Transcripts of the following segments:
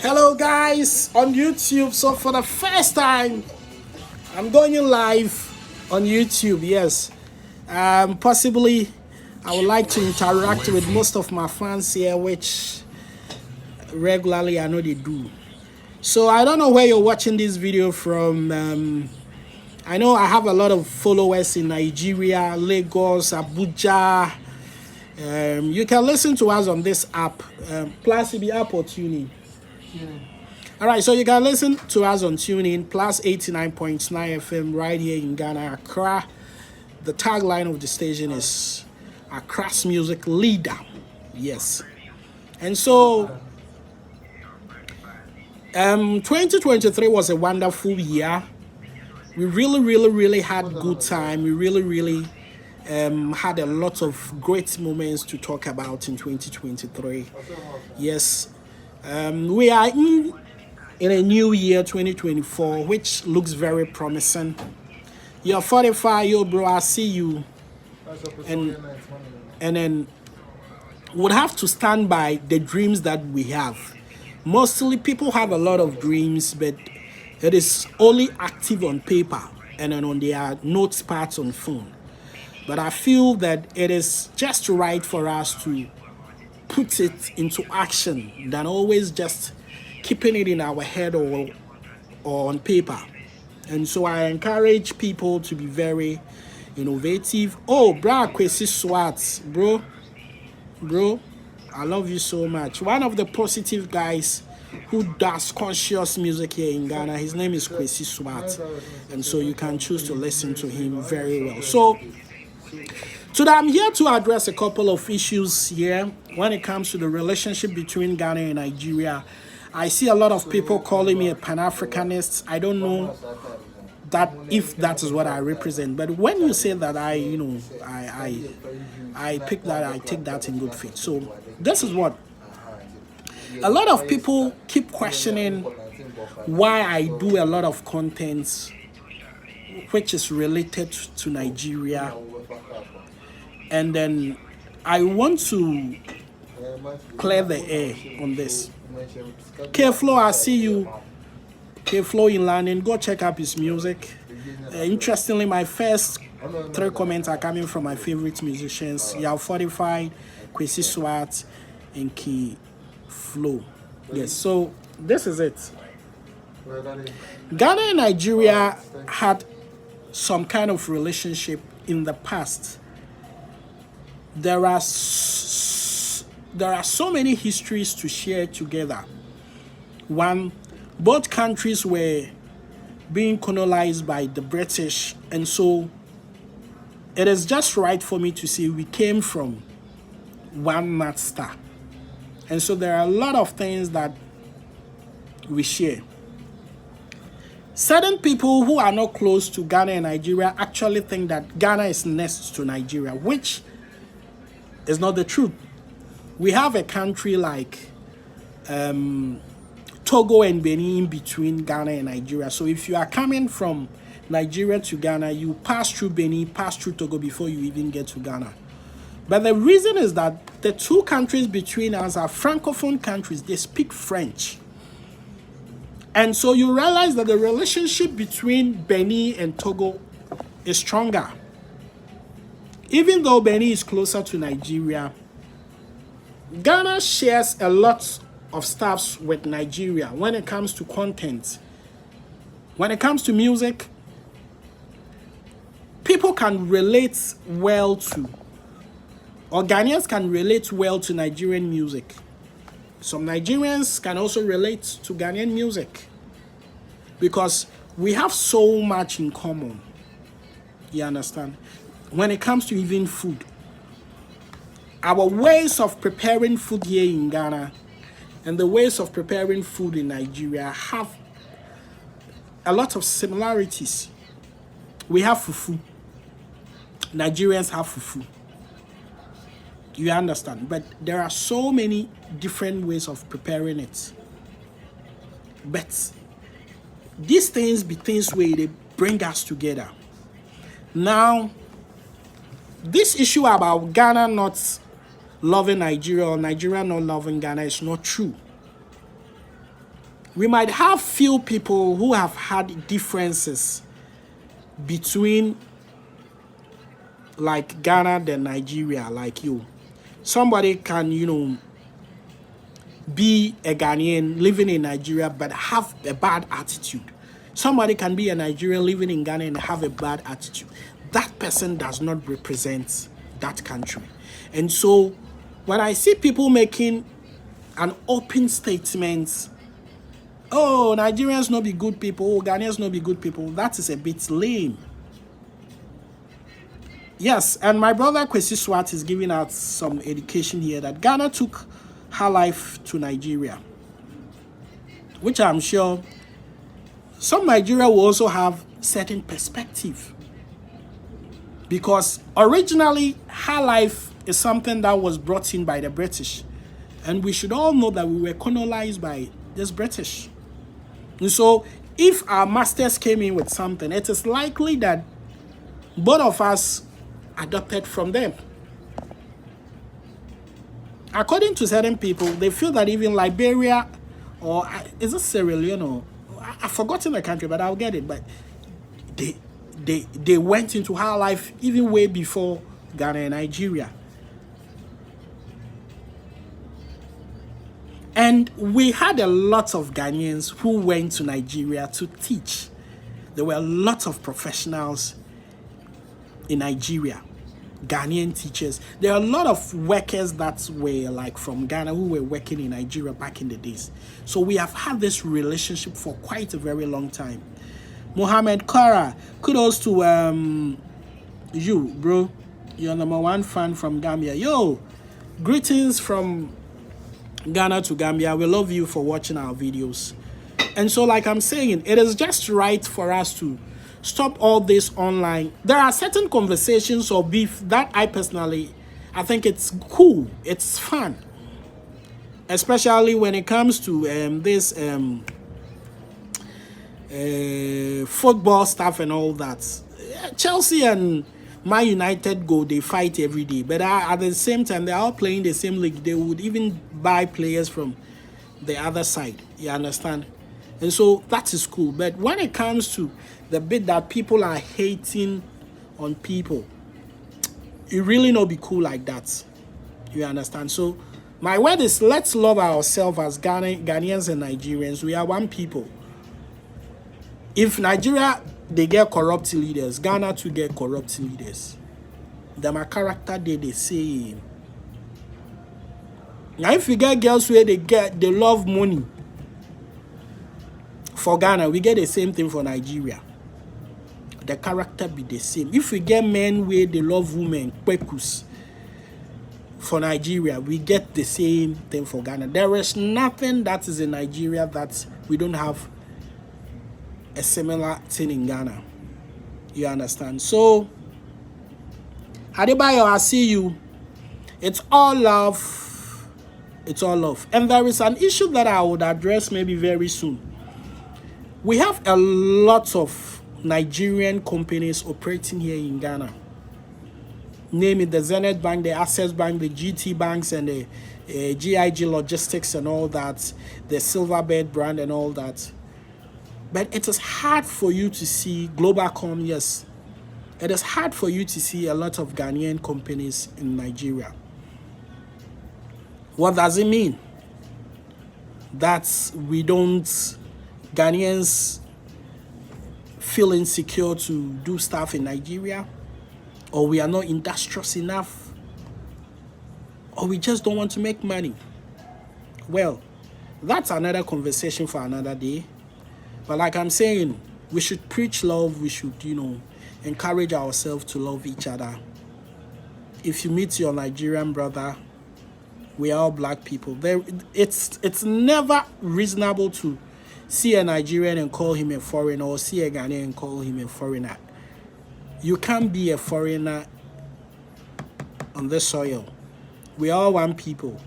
Hello guys on YouTube. So for the first time, I'm going live on YouTube. Yes, possibly I would like to interact with most of my fans here, which regularly I know they do. So I don't know where you're watching this video from. I know I have a lot of followers in Nigeria, Lagos, Abuja. You can listen to us on this app, plus the app or tuning. All right, so you can listen to us on TuneIn, plus 89.9 FM right here in Ghana, Accra. The tagline of the station is Accra's music leader. Yes. And so 2023 was a wonderful year. We really had good time. We really had a lot of great moments to talk about in 2023. Yes. We are in a new year, 2024, which looks very promising. You're 45, yo bro, I see you. And then would have to stand by the dreams that we have. Mostly people have a lot of dreams, but it is only active on paper and then on their notes pads on phone. But I feel that it is just right for us to put it into action than always just keeping it in our head or on paper. And so I encourage people to be very innovative. Oh, bro, Kwesi Swat, bro, I love you so much. One of the positive guys who does conscious music here in Ghana, his name is Kwesi Swat, and so you can choose to listen to him very well. So today I'm here to address a couple of issues here when it comes to the relationship between Ghana and Nigeria. I see a lot of people calling me a Pan-Africanist. I don't know that if that is what I represent, but when you say that, I pick that, I take that in good faith. So this is what a lot of people keep questioning, why I do a lot of content which is related to Nigeria. And then I want to clear the air on this. K-Flow, I see you. K-Flow in London, go check out his music. Interestingly, my first 3 comments are coming from my favorite musicians, Yao 45, Kwesi Swat, and K-Flow. Yes, so this is it. Ghana and Nigeria had some kind of relationship in the past. There are so many histories to share together. One, both countries were being colonized by the British, and so it is just right for me to say we came from one North Star. And so there are a lot of things that we share. Certain people who are not close to Ghana and Nigeria actually think that Ghana is next to Nigeria, which is not the truth. We have a country like Togo and Benin in between Ghana and Nigeria. So if you are coming from Nigeria to Ghana, you pass through Benin, pass through Togo before you even get to Ghana. But the reason is that the two countries between us are Francophone countries. They speak French. And so you realize that the relationship between Benin and Togo is stronger. Even though Benin is closer to Nigeria, Ghana shares a lot of stuff with Nigeria when it comes to content. When it comes to music, people can relate well to, or Ghanaians can relate well to Nigerian music. Some Nigerians can also relate to Ghanaian music because we have so much in common. You understand? When it comes to even food, our ways of preparing food here in Ghana and the ways of preparing food in Nigeria have a lot of similarities. We have fufu. Nigerians have fufu. You understand? But there are so many different ways of preparing it. But these things be things where they bring us together. Now, this issue about Ghana not loving Nigeria or Nigeria not loving Ghana is not true. We might have few people who have had differences between like Ghana and Nigeria, like you. Somebody can, be a Ghanaian living in Nigeria but have a bad attitude. Somebody can be a Nigerian living in Ghana and have a bad attitude. That person does not represent that country. And so when I see people making an open statement, oh, Nigerians not be good people, oh, Ghanaians not be good people, that is a bit lame. Yes, and my brother Kwesi Swat is giving out some education here that Ghana took her life to Nigeria, which I'm sure some Nigeria will also have certain perspective, because originally her life is something that was brought in by the British, and we should all know that we were colonized by this British. And so if our masters came in with something, it is likely that both of us adopted from them. According to certain people, they feel that even Liberia, or is it Sierra Leone, or I've forgotten the country, but I'll get it. But they went into her life even way before Ghana and Nigeria. And we had a lot of Ghanaians who went to Nigeria to teach. There were a lot of professionals in Nigeria, Ghanaian teachers. There are a lot of workers that were like from Ghana who were working in Nigeria back in the days. So we have had this relationship for quite a very long time. Mohammed Kara, kudos to you, bro. You're #1 fan from Gambia. Yo, greetings from Ghana to Gambia. We love you for watching our videos. And so, like I'm saying, it is just right for us to stop all this online. There are certain conversations or beef that I think it's cool, it's fun, especially when it comes to this football stuff and all that. Chelsea and Man United they fight every day, but at the same time, they're all playing the same league. They would even buy players from the other side, you understand? And so that is cool. But when it comes to the bit that people are hating on people, it really not be cool like that, you understand? So my word is, let's love ourselves as Ghanaians and Nigerians. We are one people. If Nigeria, they get corrupt leaders, Ghana to get corrupt leaders. My character they the same. Now if you get girls where they love money, for Ghana, we get the same thing for Nigeria. The character be the same. If we get men where they love women, kwekus, for Nigeria, we get the same thing for Ghana. There is nothing that is in Nigeria that we don't have a similar thing in Ghana. You understand? So, Adebayo, I see you. It's all love. It's all love. And there is an issue that I would address maybe very soon. We have a lot of Nigerian companies operating here in Ghana. Name it the Zenith Bank, the Access Bank, the GT Banks, and the GIG Logistics and all that, the Silverbird brand and all that. But it is hard for you to see Globalcom, yes. It is hard for you to see a lot of Ghanaian companies in Nigeria. What does it mean? That we don't, Ghanaians feel insecure to do stuff in Nigeria, or we are not industrious enough, or we just don't want to make money. Well, that's another conversation for another day. But like I'm saying, we should preach love. We should, encourage ourselves to love each other. If you meet your Nigerian brother, we are all black people. It's never reasonable to see a Nigerian and call him a foreigner, or see a Ghanaian and call him a foreigner. You can't be a foreigner on this soil. We are all one people.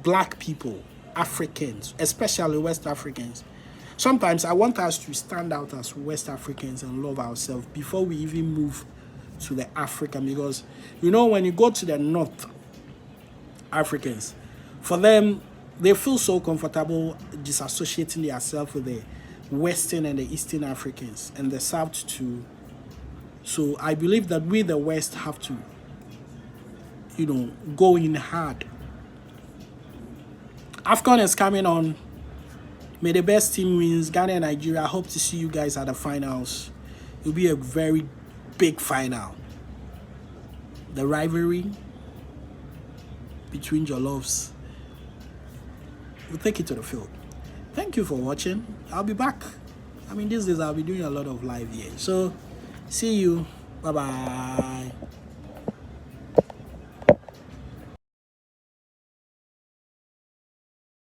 Black people, Africans, especially West Africans. Sometimes I want us to stand out as West Africans and love ourselves before we even move to the African. Because, when you go to the North Africans, for them, They feel so comfortable disassociating themselves with the Western and the Eastern Africans and the South too. So I believe that we, the West, have to, go in hard. AFCON is coming on. May the best team wins. Ghana and Nigeria. I hope to see you guys at the finals. It'll be a very big final. The rivalry between Jolloffs will take it to the field. Thank you for watching. I'll be back. These days I'll be doing a lot of live here. So, see you. Bye-bye.